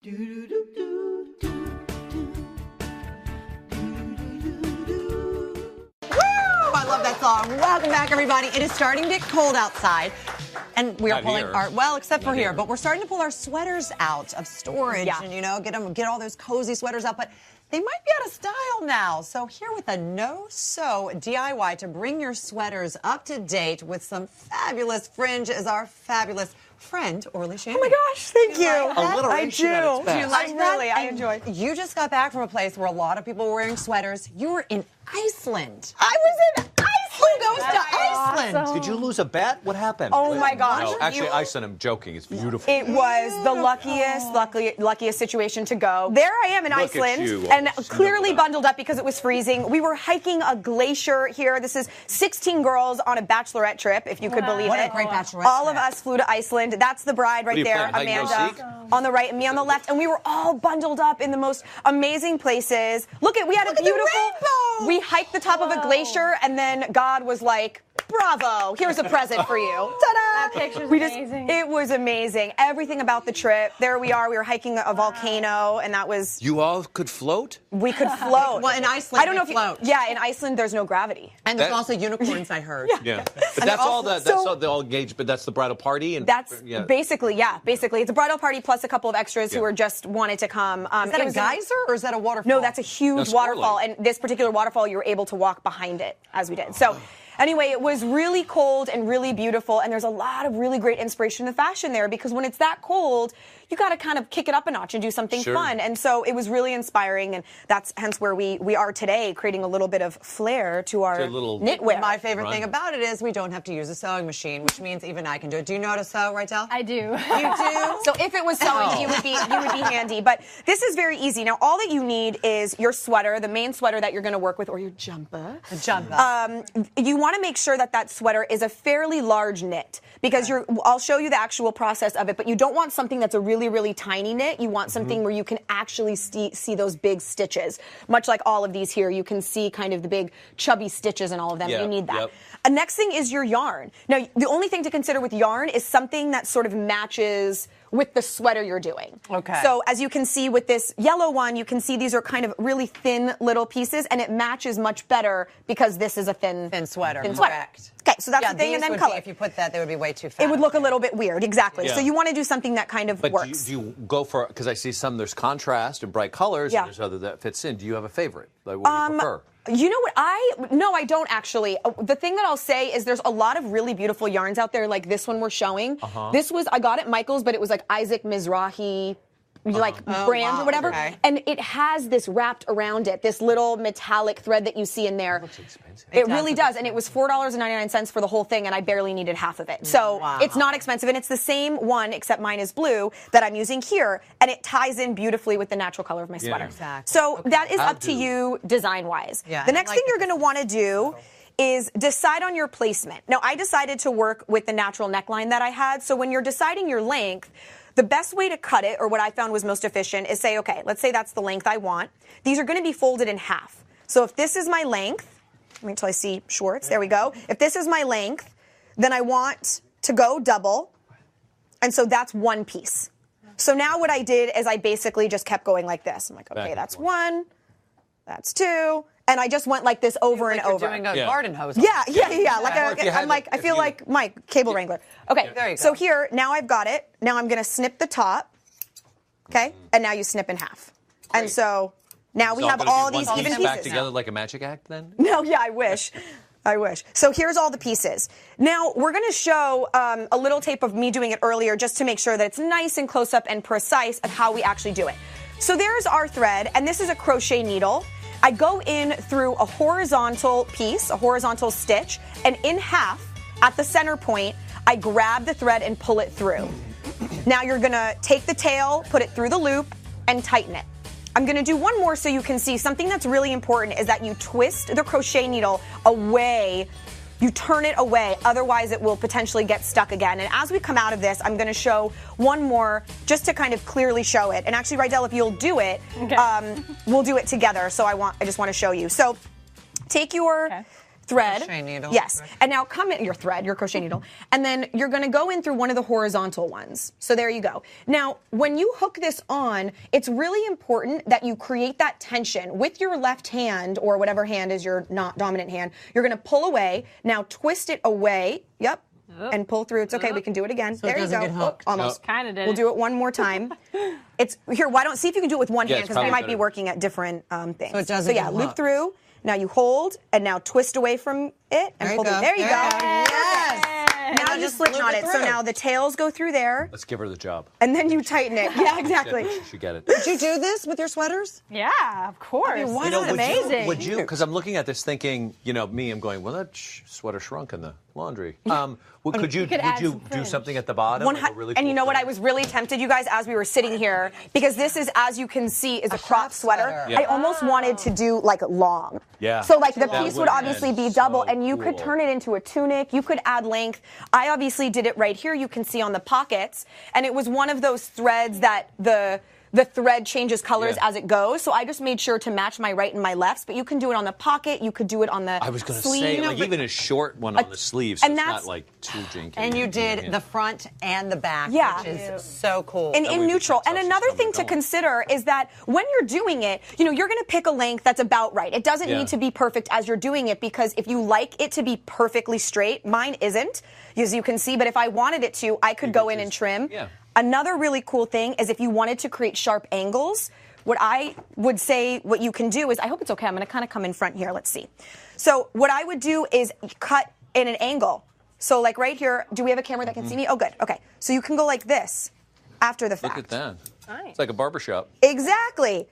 I love that song. Welcome back, everybody. It is starting to get cold outside. And we are pulling our, well, except for here, but we're starting to pull our sweaters out of storage and, you know, get all those cozy sweaters out. But they might be out of style now. So here with a no-sew DIY to bring your sweaters up to date with some fabulous fringe is our fabulous friend, Orly Shannon. Oh my gosh, thank you. Alliteration I do. Do you like that? Really, I enjoy. You just got back from a place where a lot of people were wearing sweaters. You were in Iceland. I was in Iceland. Who goes to Iceland? Awesome. Did you lose a bet? What happened? Oh my gosh. No, actually, Iceland, I'm joking. It's beautiful. It was the luckiest situation to go. There I am in Iceland, and clearly bundled up because it was freezing. We were hiking a glacier here. This is 16 girls on a bachelorette trip, if you could believe What it. a great bachelorette All trip. of us flew to Iceland. That's the bride right there, Amanda, on the right, and me on the left. And we were all bundled up in the most amazing places. We had a beautiful. We hiked the top of a glacier, and then God was like, bravo, here's a present for you. Ta-da! That picture's amazing. It was amazing. Everything about the trip. There we are. We were hiking a volcano, and that was... You all could float? We could float. Well, in Iceland, I don't know if float. Yeah, in Iceland, there's no gravity. And there's also unicorns, I heard. Yeah. But that's all the all engaged, but that's the bridal party? And That's basically. It's a bridal party plus a couple of extras who were just wanted to come. Is that a geyser or is that a waterfall? No, that's a huge waterfall. And this particular waterfall, you were able to walk behind it, as we did. So anyway, it was really cold and really beautiful, and there's a lot of really great inspiration in the fashion there, because when it's that cold, you got to kind of kick it up a notch and do something fun. And so it was really inspiring, and that's hence where we are today, creating a little bit of flair to our knitwear. My favorite thing about it is we don't have to use a sewing machine, which means even I can do it. Do you know how to sew, right, Del? I do. You do? So if it was sewing, you would be handy. But this is very easy. Now, all that you need is your sweater, the main sweater that you're going to work with, or your jumper. The jumper. You want to make sure that sweater is a fairly large knit, because I'll show you the actual process of it, but you don't want something that's a really, really tiny knit. You want something where you can actually see those big stitches. Much like all of these here, you can see kind of the big chubby stitches in all of them. You need that. Next thing is your yarn. Now, the only thing to consider with yarn is something that sort of matches with the sweater you're doing. Okay. So as you can see with this yellow one, you can see these are kind of really thin little pieces, and it matches much better because this is a thin sweater. Correct. Okay, so that's the thing, and then color. If you put that, they would be way too fat. It would look a little bit weird, exactly. So you want to do something that kind of works. But do you go for, because I see some, there's contrast and bright colors, and there's other that fits in. Do you have a favorite? Like, what do you prefer? You know what? No, I don't actually. The thing that I'll say is there's a lot of really beautiful yarns out there, like this one we're showing. This was, I got it at Michael's, but it was like Isaac Mizrahi brand or whatever. And it has this wrapped around it, this little metallic thread that you see in there. It looks expensive. It really does. And it was $4.99 for the whole thing, and I barely needed half of it. So it's not expensive, and it's the same one, except mine is blue, that I'm using here, and it ties in beautifully with the natural color of my sweater. So that is up to you design-wise. The next thing you're going to want to do is decide on your placement. Now, I decided to work with the natural neckline that I had. So when you're deciding your length, the best way to cut it, or what I found was most efficient, is say, okay, let's say that's the length I want. These are going to be folded in half. So if this is my length, wait until I see shorts, there we go. If this is my length, then I want to go double, and so that's one piece. So now what I did is I basically just kept going like this. I'm like, okay, that's one, that's two, and I just went like this over and over. You're doing a garden hose. Yeah. I feel like my cable wrangler. Okay, there you go. So here, now I've got it. Now I'm going to snip the top, okay, and now you snip in half. And so now we have all these even pieces. Back together like a magic act, then? No, yeah, I wish. I wish. So here's all the pieces. Now we're going to show a little tape of me doing it earlier, just to make sure that it's nice and close up and precise of how we actually do it. So there's our thread, and this is a crochet needle. I go in through a horizontal piece, a horizontal stitch, and in half, at the center point, I grab the thread and pull it through. Now you're going to take the tail, put it through the loop, and tighten it. I'm going to do one more so you can see. Something that's really important is that you twist the crochet needle away. You turn it away, otherwise it will potentially get stuck again. And as we come out of this, I'm going to show one more just to kind of clearly show it. And actually, Rydell, if you'll do it, we'll do it together. So I just want to show you. So take your thread. Crochet needle. Yes. And now come in your thread, your crochet needle, and then you're going to go in through one of the horizontal ones. So there you go. Now, when you hook this on, it's really important that you create that tension with your left hand, or whatever hand is your not dominant hand. You're going to pull away. Now twist it away. Yep. And pull through. It's okay. We can do it again. So there you go. get hooked. Almost. Kind of did. We'll do it one more time. It's here. Why don't see if you can do it with one hand, it's because we probably might be better. working at different things. So it doesn't yeah, get loop hooked. through. Now you hold, and now twist away from it, and There you pull go. through. There you go. Yes. Now you just slip loop knot it it. So through. now the tails go through there, Let's give her the job. and then you tighten it. Yeah, exactly. She should get it. Did you do this with your sweaters? Yeah, of course. I mean, why This not? is amazing. Would you? Because I'm looking at this thinking, me, I'm going, well, that sweater shrunk in the laundry. Could you could add some do fringe. something at the bottom? One like a hu- really and you cool know what? thing? I was really tempted, you guys, as we were sitting here, because this is, as you can see, is a crop half sweater. sweater. Yeah. I almost wanted to do like long. Yeah. So like the That piece would would obviously have be been double, so and you could cool. turn it into a tunic. You could add length. I obviously did it right here. You can see on the pockets, and it was one of those threads that the thread changes colors Yeah. as it goes. So I just made sure to match my right and my lefts. But you can do it on the pocket. You could do it on the I was going to sleeve. say, like even a short one on the sleeve, so and it's that's- not like too jinky. And you did the front and the back, Yeah. which is so cool. in That way we neutral. can And tell she's another coming thing and to going. consider is that when you're doing it, you're going to pick a length that's about right. It doesn't Yeah. need to be perfect as you're doing it, because if you like it to be perfectly straight, mine isn't, as you can see, but if I wanted it to, I could go in and trim. Yeah. Another really cool thing is if you wanted to create sharp angles, what I would say what you can do is, I hope it's okay, I'm going to kind of come in front here, let's see. So what I would do is cut in an angle. So like right here, do we have a camera that can see me? Oh, good. Okay. So you can go like this after the fact. Look at that. Nice. It's like a barbershop. Exactly.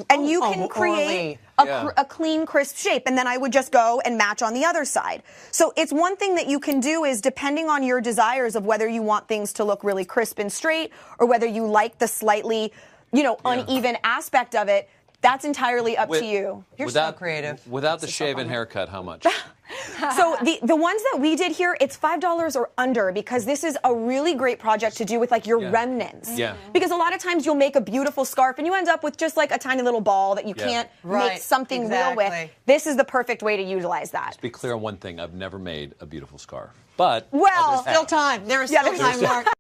And you Oh, can or create Yeah. a clean, crisp shape. And then I would just go and match on the other side. So it's one thing that you can do is, depending on your desires of whether you want things to look really crisp and straight, or whether you like the slightly, uneven aspect of it, that's entirely up to you. You're so creative. Without the shaven haircut, how much? So the ones that we did here, it's $5 or under, because this is a really great project to do with like your Yeah. remnants. Yeah. Because a lot of times you'll make a beautiful scarf and you end up with just like a tiny little ball that you Yeah. can't Right, make something real with. exactly. This is the perfect way to utilize that. Be clear on one thing: I've never made a beautiful scarf, but Well, others have. Still time. There is Yeah, still there's time, Mark.